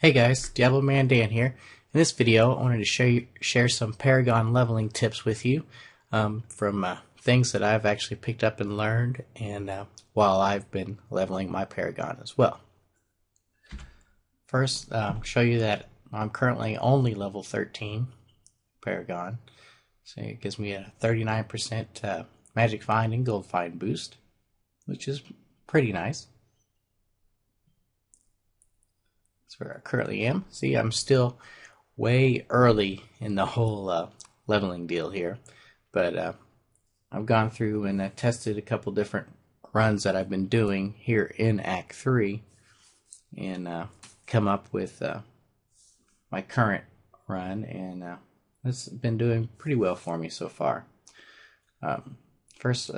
Hey guys, DiabloManDan here. In this video, I wanted to share some Paragon leveling tips with you from things that I've actually picked up and learned, and while I've been leveling my Paragon as well. First, show you that I'm currently only level 13 Paragon, so it gives me a 39% Magic Find and Gold Find boost, which is pretty nice. That's where I currently am. See, I'm still way early in the whole leveling deal here, but I've gone through and tested a couple different runs that I've been doing here in Act 3 and come up with my current run, and it's been doing pretty well for me so far. First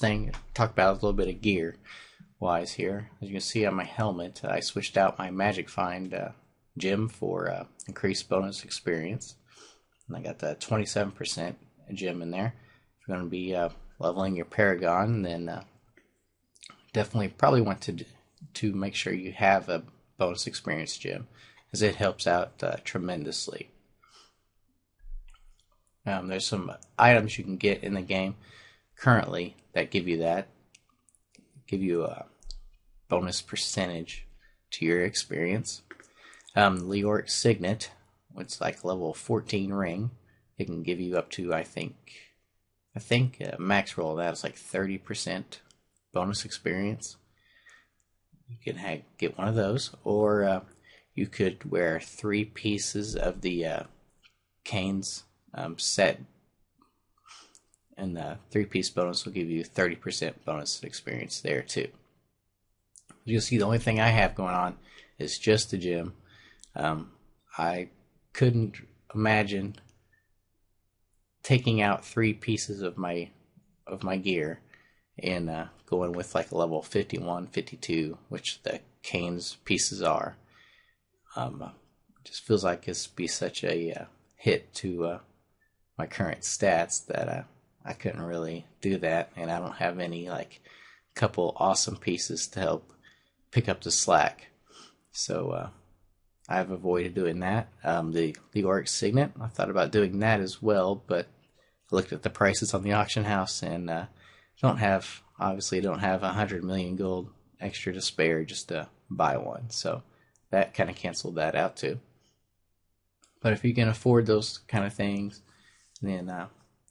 thing, talk about a little bit of gear wise here. As you can see on my helmet, I switched out my Magic Find gem for increased bonus experience, and I got the 27% gem in there. If you're going to be leveling your Paragon, then definitely probably want to make sure you have a bonus experience gem, as it helps out tremendously. There's some items you can get in the game currently that give you that. Give you a bonus percentage to your experience. Leoric Signet, it's like level 14 ring. It can give you up to, I think max roll of that is like 30% bonus experience. You can get one of those, or you could wear 3 pieces of the Canes set, and the 3-piece bonus will give you 30% bonus experience there too. You'll see the only thing I have going on is just the gem. I couldn't imagine taking out 3 pieces of my gear and going with like a level 51, 52, which the Canes pieces are. It just feels like it's be such a hit to my current stats that I couldn't really do that, and I don't have any like couple awesome pieces to help pick up the slack. So I've avoided doing that. The Leoric Signet, I thought about doing that as well, but I looked at the prices on the auction house and obviously don't have 100 million gold extra to spare just to buy one. So that kind of canceled that out too. But if you can afford those kind of things, then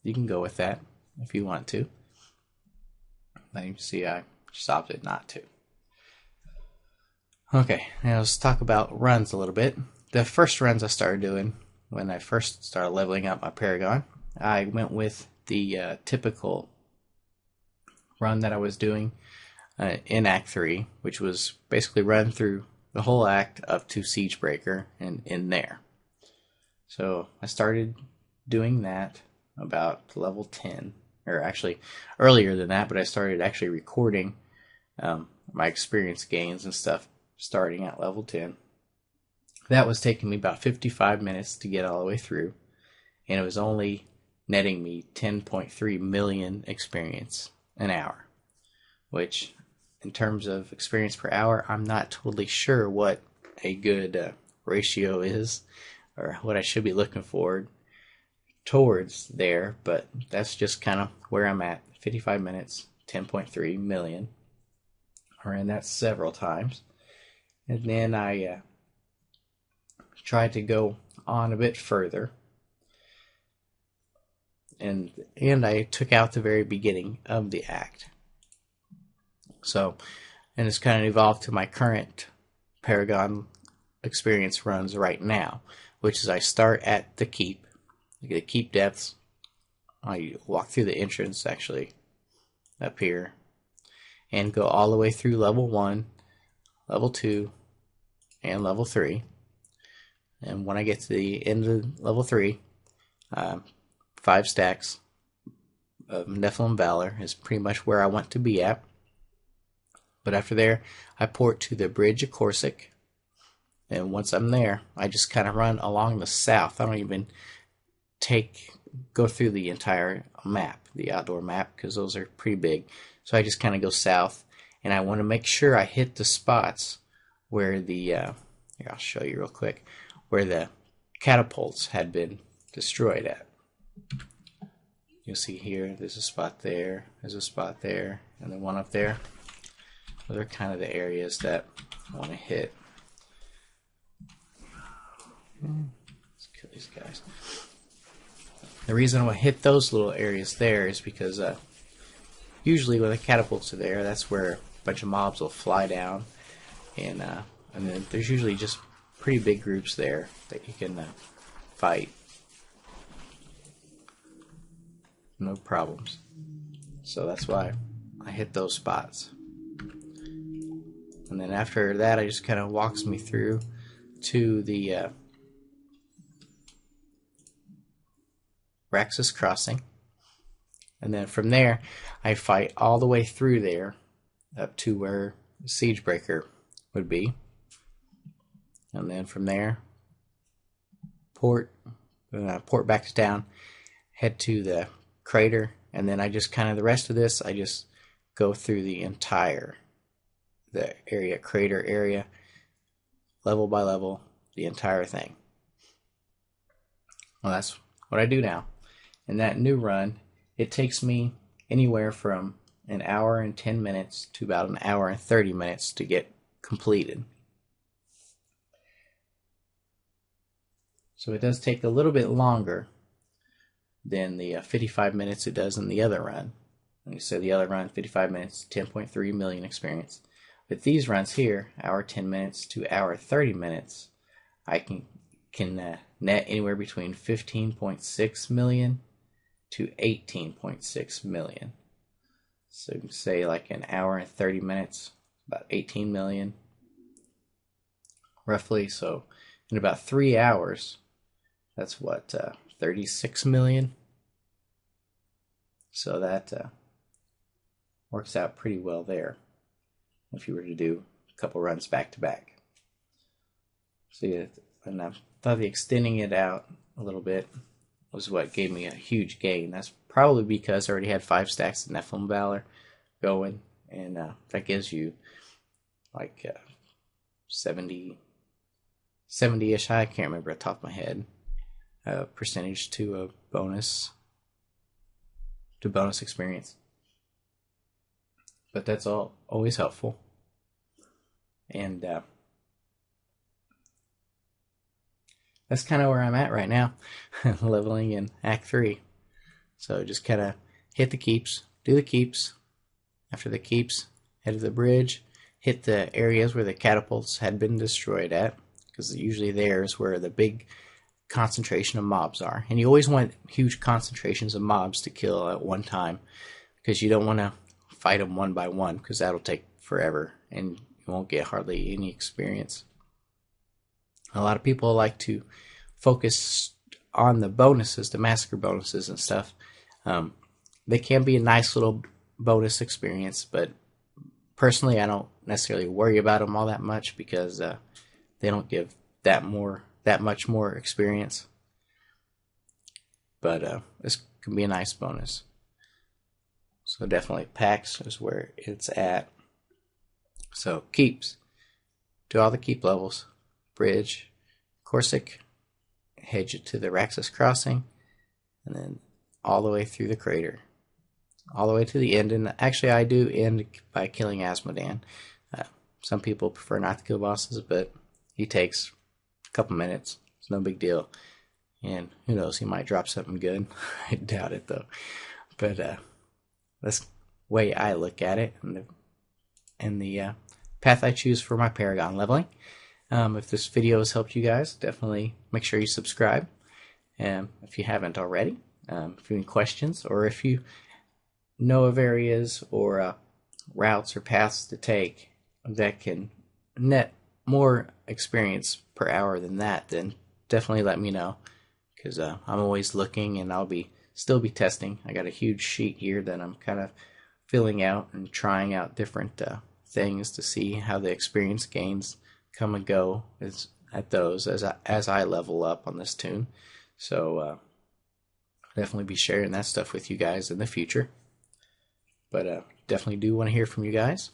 you can go with that if you want to. But you can see I just opted not to. Okay, now let's talk about runs a little bit. The first runs I started doing when I first started leveling up my Paragon, I went with the typical run that I was doing in Act 3, which was basically run through the whole act up to Siegebreaker and in there. So I started doing that about level 10, or actually earlier than that, but I started actually recording my experience gains and stuff starting at level 10. That was taking me about 55 minutes to get all the way through, and it was only netting me 10.3 million experience an hour, which in terms of experience per hour, I'm not totally sure what a good ratio is, or what I should be looking forward towards there, but that's just kind of where I'm at. 55 minutes, 10.3 million. I ran that several times, and then I tried to go on a bit further, and I took out the very beginning of the act. So, and it's kind of evolved to my current Paragon experience runs right now, which is I start at the keep. The keep depths. I walk through the entrance actually up here and go all the way through level 1, level 2, and level 3. And when I get to the end of level 3, 5 stacks of Nephilim Valor is pretty much where I want to be at. But after there, I port to the Bridge of Corsic, and once I'm there, I just kind of run along the south. I don't even go through the entire map, the outdoor map, because those are pretty big. So I just kind of go south, and I want to make sure I hit the spots where the here, I'll show you real quick, where the catapults had been destroyed at. You'll see here, there's a spot there, there's a spot there, and then one up there. Those are kind of the areas that I want to hit. Let's kill these guys. The reason I want to hit those little areas there is because usually when the catapults are there, that's where a bunch of mobs will fly down, and then there's usually just pretty big groups there that you can fight. No problems. So that's why I hit those spots. And then after that, it just kind of walks me through to the Raxus Crossing. And then from there, I fight all the way through there up to where the Siegebreaker would be. And then from there, port back to town, head to the crater, and then I just kind of, the rest of this, I just go through the entire crater area, level by level, the entire thing. Well, that's what I do now. In that new run, it takes me anywhere from an hour and 10 minutes to about an hour and 30 minutes to get completed. So it does take a little bit longer than the 55 minutes it does in the other run. Like I said, the other run, 55 minutes, 10.3 million experience. But these runs here, hour 10 minutes to hour 30 minutes, I can net anywhere between 15.6 million to 18.6 million. So you can say like an hour and 30 minutes, about 18 million, roughly. So in about 3 hours, that's what, 36 million. So that works out pretty well there if you were to do a couple runs back to back. So yeah, and I thought the extending it out a little bit was what gave me a huge gain. That's probably because I already had 5 stacks of Nephilim Valor going, and that gives you like 70-ish, I can't remember off the top of my head, percentage to bonus experience. But that's always helpful. And that's kind of where I'm at right now, leveling in Act 3. So just kind of hit the keeps, do the keeps. After the keeps, head to the bridge, hit the areas where the catapults had been destroyed at, because usually there's where the big concentration of mobs are. And you always want huge concentrations of mobs to kill at one time, because you don't want to fight them one by one, because that'll take forever and you won't get hardly any experience. A lot of people like to focus on the bonuses, the massacre bonuses and stuff. They can be a nice little bonus experience, but personally I don't necessarily worry about them all that much, because they don't give that much more experience. But this can be a nice bonus. So definitely packs is where it's at. So keeps, do all the keep levels, bridge, Corsic, head you to the Raxus Crossing, and then all the way through the crater, all the way to the end. And actually I do end by killing Asmodan. Some people prefer not to kill bosses, but he takes a couple minutes. It's no big deal. And who knows, he might drop something good. I doubt it though. But that's the way I look at it, and the path I choose for my Paragon leveling. If this video has helped you guys, definitely make sure you subscribe. If you haven't already, if you have any questions, or if you know of areas or routes or paths to take that can net more experience per hour than that, then definitely let me know, because I'm always looking, and I'll still be testing. I got a huge sheet here that I'm kind of filling out and trying out different things to see how the experience gains come and go at those as I level up on this tune. So definitely be sharing that stuff with you guys in the future. But definitely do want to hear from you guys.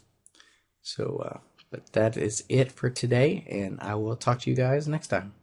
So But that is it for today, and I will talk to you guys next time.